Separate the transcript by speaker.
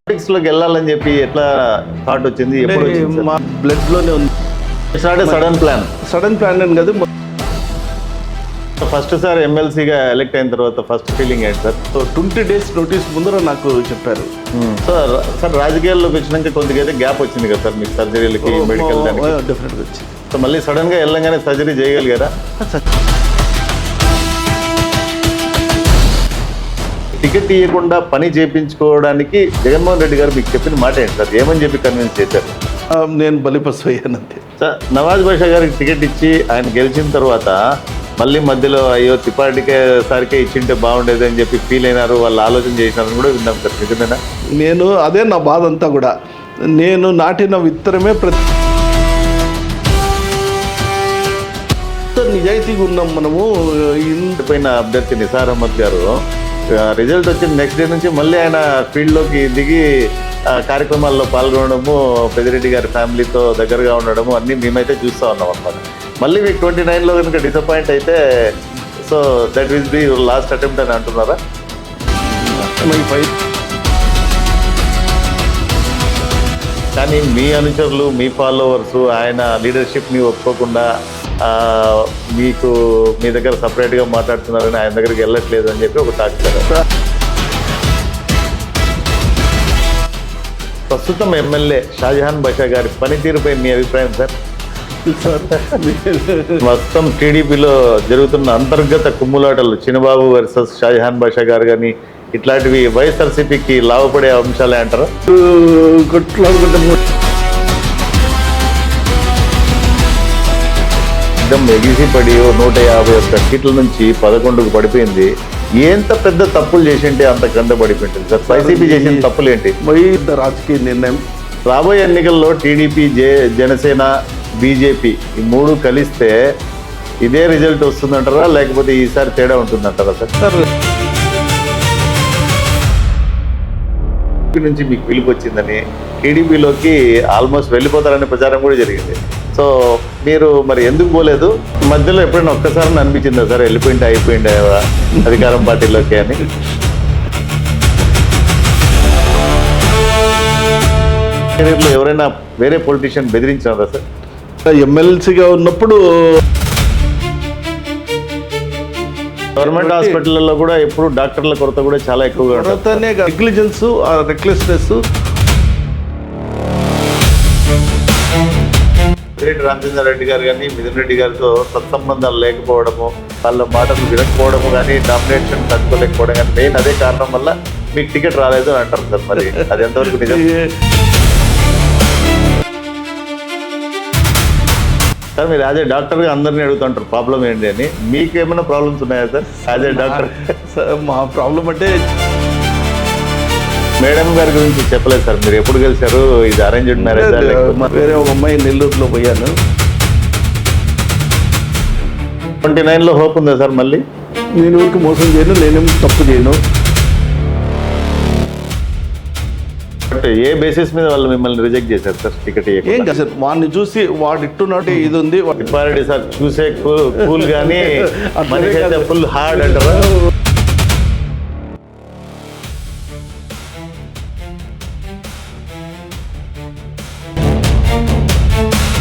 Speaker 1: Politics లోకి వెళ్ళాలని చెప్పి ఎట్లా థాట్ వచ్చింది? ఎప్పుడు వచ్చింది?
Speaker 2: మా బ్లడ్ లోనే ఉంది.
Speaker 1: సడన్
Speaker 2: ప్లాన్ అని కాదు.
Speaker 1: ఫస్ట్ సార్ ఎమ్మెల్సీగా ఎలక్ట్ అయిన తర్వాత ఫస్ట్ ఫీలింగ్ ఏంటి సార్?
Speaker 2: సో 20 days నోటీస్ ముందర నాకు చెప్పారు.
Speaker 1: సార్ రాజకీయాల్లోకి వచ్చినాక కొద్దిగా గ్యాప్ వచ్చింది కదా సార్ మీకు సర్జరీలకి మెడికల్ దానికి.
Speaker 2: డెఫినెట్గా వచ్చింది.
Speaker 1: సో మళ్ళీ సడన్ గా వెళ్ళంగానే సర్జరీ చేయగలిగారా? టికెట్ ఇవ్వకుండా పని చేయించుకోవడానికి జగన్మోహన్ రెడ్డి గారు మీకు చెప్పిన మాట ఏంటి సార్? ఏమని చెప్పి కన్విన్స్ చేశారు?
Speaker 2: నేను బలిపశు అయ్యానంతే
Speaker 1: సార్. నవాజ్ బాషా గారికి టికెట్ ఇచ్చి ఆయన గెలిచిన తర్వాత మళ్ళీ మధ్యలో అయ్యో తిప్పాటికే సారికే ఇచ్చింటే బాగుండేది అని చెప్పి ఫీల్ అయినారు, వాళ్ళు ఆలోచన చేసినారని కూడా విన్నాం సార్. నిజమేనా?
Speaker 2: నేను అదే నా బాధ అంతా కూడా. నేను నాటిన విత్తనమే నిజాయితీగా ఉన్నాం మనము.
Speaker 1: పైన అభ్యర్థి నిసార్ అహ్మద్ గారు రిజల్ట్ వచ్చిన నెక్స్ట్ డే నుంచి మళ్ళీ ఆయన ఫీల్డ్లోకి దిగి కార్యక్రమాల్లో పాల్గొనడము, పెద్దిరెడ్డి గారి ఫ్యామిలీతో దగ్గరగా ఉండడము అన్నీ మేమైతే చూస్తూ ఉన్నాం అన్నమాట. మళ్ళీ మీకు 29లో కనుక డిసప్పాయింట్ అయితే so that will be your last attempt అని అంటున్నారా? కానీ మీ అనుచరులు, మీ ఫాలోవర్స్ ఆయన లీడర్షిప్ని ఒప్పుకోకుండా మీకు మీ దగ్గర సపరేట్గా మాట్లాడుతున్నారని ఆయన దగ్గరికి వెళ్ళట్లేదు అని చెప్పి ఒక టాక్ కదా. ప్రస్తుతం ఎమ్మెల్యే షాజహాన్ బాషా గారి పనితీరుపై మీ అభిప్రాయం సార్? మొత్తం టీడీపీలో జరుగుతున్న అంతర్గత కుమ్ములాటలు, చిన్నబాబు వర్సెస్ షాజహాన్ బాషా గారు కానీ ఇట్లాంటివి వైఎస్ఆర్సీపీకి లాభపడే అంశాలే అంటారా? ఎగిసిపడి 151 సీట్ల నుంచి 11కు పడిపోయింది. ఎంత పెద్ద తప్పులు చేసింటే అంత కింద పడిపోయింది సార్. వైసీపీ చేసిన తప్పులు ఏంటి?
Speaker 2: రాజకీయ నిర్ణయం.
Speaker 1: రాబోయే ఎన్నికల్లో టీడీపీ, జనసేన, బీజేపీ ఈ మూడు కలిస్తే ఇదే రిజల్ట్ వస్తుందంటారా, లేకపోతే ఈసారి తేడా ఉంటుందంటారా సార్? నుంచి మీకు పిలుపు వచ్చిందని టీడీపీలోకి ఆల్మోస్ట్ వెళ్ళిపోతారనే ప్రచారం కూడా జరిగింది. సో మీరు మరి ఎందుకు పోలేదు? మధ్యలో ఎప్పుడైనా ఒక్కసారి అనిపించిందా సార్ వెళ్ళిపోయింటే అయిపోయింది అధికారం పార్టీలోకి అని? కెరీర్లో ఎవరైనా వేరే పొలిటీషియన్ బెదిరించారా సార్?
Speaker 2: ఎమ్మెల్సీగా ఉన్నప్పుడు
Speaker 1: గవర్నమెంట్ హాస్పిటల్లో కూడా ఎప్పుడు డాక్టర్ల కొరత కూడా చాలా ఎక్కువగా ఉంటుంది.
Speaker 2: Negligence, recklessness.
Speaker 1: రామచంద్ర రెడ్డి గారు కానీ మిథున్ రెడ్డి గారితో సత్సంబంధాలు లేకపోవడము, వాళ్ళ మాటలు వినకపోవడము కానీ, డామినేషన్ తట్టుకోలేకపోవడం కానీ మెయిన్ అదే కారణం వల్ల మీకు టికెట్ రాలేదు అని అంటారు సార్. మరి అది ఎంతవరకు నిజం సార్? మీరు యాజ్ ఏ డాక్టర్గా అందరినీ అడుగుతుంటారు ప్రాబ్లం ఏంటి అని. మీకు ఏమైనా ప్రాబ్లమ్స్ ఉన్నాయా సార్ యాజ్ ఏ డాక్టర్?
Speaker 2: మా ప్రాబ్లం అంటే
Speaker 1: మేడం గారి గురించి చెప్పలేదు సార్. మీరు ఎప్పుడు కలిసారు? ఇది అరేంజ్డ్ మ్యారేజ్?
Speaker 2: వేరే ఒక అమ్మాయి నెల్లూరులో పోయాను.
Speaker 1: 29లో హోప్ ఉందా సార్? మళ్ళీ
Speaker 2: నేను ఊరికి మోసం చేయను, నేనేం తప్పు చేయను.
Speaker 1: బట్ ఏ బేసిస్ మీద వాళ్ళు మిమ్మల్ని రిజెక్ట్ చేశారు సార్ టికెట్?
Speaker 2: ఏం కాదు సార్, వాడిని చూసి వాడు ఇట్టున్నట్టు ఇది ఉంది.
Speaker 1: తిప్పారెడ్డి సార్ చూసే కూల్ కానీ మనిషి అయితే ఫుల్ హార్డ్ అంటారా?